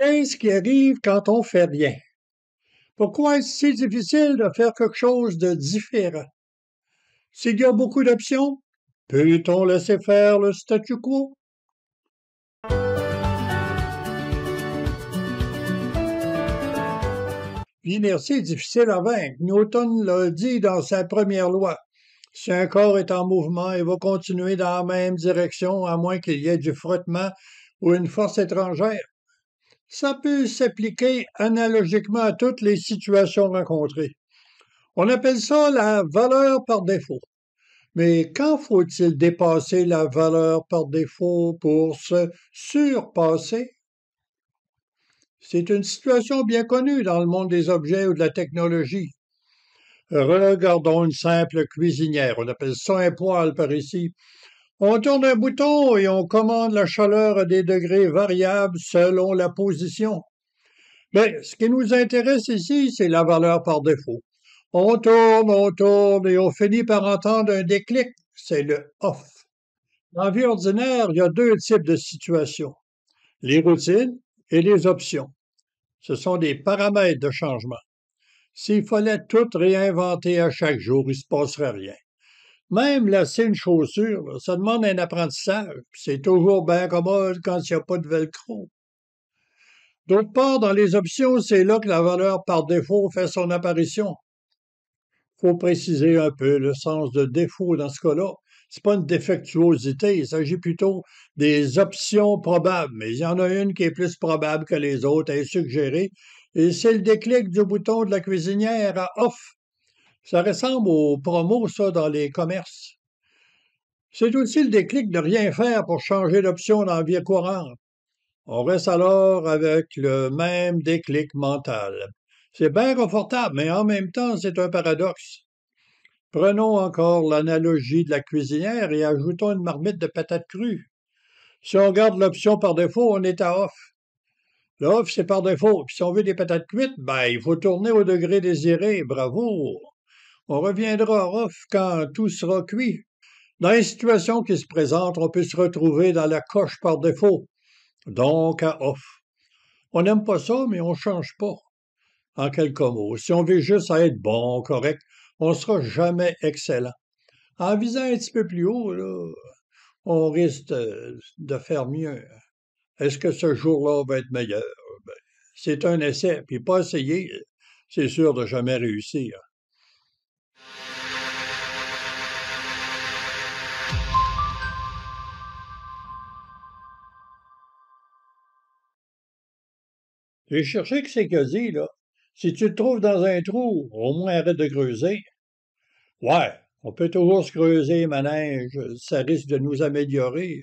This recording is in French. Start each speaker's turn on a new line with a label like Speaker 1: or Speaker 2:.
Speaker 1: Qu'est-ce qui arrive quand on fait rien? Pourquoi est-ce si difficile de faire quelque chose de différent? S'il y a beaucoup d'options, peut-on laisser faire le statu quo? L'inertie est difficile à vaincre. Newton l'a dit dans sa première loi. Si un corps est en mouvement, il va continuer dans la même direction à moins qu'il y ait du frottement ou une force étrangère. Ça peut s'appliquer analogiquement à toutes les situations rencontrées. On appelle ça la valeur par défaut. Mais quand faut-il dépasser la valeur par défaut pour se surpasser? C'est une situation bien connue dans le monde des objets ou de la technologie. Regardons une simple cuisinière. On appelle ça un poêle par ici. On tourne un bouton et on commande la chaleur à des degrés variables selon la position. Mais ce qui nous intéresse ici, c'est la valeur par défaut. On tourne et on finit par entendre un déclic. C'est le off. Dans la vie ordinaire, il y a deux types de situations, les routines et les options. Ce sont des paramètres de changement. S'il fallait tout réinventer à chaque jour, il ne se passerait rien. Même lasser une chaussure, là, ça demande un apprentissage. C'est toujours bien commode quand il n'y a pas de velcro. D'autre part, dans les options, c'est là que la valeur par défaut fait son apparition. Il faut préciser un peu le sens de défaut dans ce cas-là. C'est pas une défectuosité, il s'agit plutôt des options probables, mais il y en a une qui est plus probable que les autres, elle est suggérée, et c'est le déclic du bouton de la cuisinière à off. Ça ressemble aux promos, ça, dans les commerces. C'est aussi le déclic de rien faire pour changer d'option dans la vie courante. On reste alors avec le même déclic mental. C'est bien confortable, mais en même temps, c'est un paradoxe. Prenons encore l'analogie de la cuisinière et ajoutons une marmite de patates crues. Si on garde l'option par défaut, on est à off. Le off, c'est par défaut. Puis si on veut des patates cuites, ben, il faut tourner au degré désiré. Bravo! On reviendra à off quand tout sera cuit. Dans les situations qui se présentent, on peut se retrouver dans la coche par défaut, donc à off. On n'aime pas ça, mais on ne change pas. En quelques mots, si on veut juste être bon, correct, on ne sera jamais excellent. En visant un petit peu plus haut, là, on risque de faire mieux. Est-ce que ce jour-là va être meilleur? Ben, c'est un essai, puis pas essayer, c'est sûr de jamais réussir. J'ai cherché que c'est que dit, là. Si tu te trouves dans un trou, au moins arrête de creuser. Ouais, on peut toujours se creuser, manège, ça risque de nous améliorer.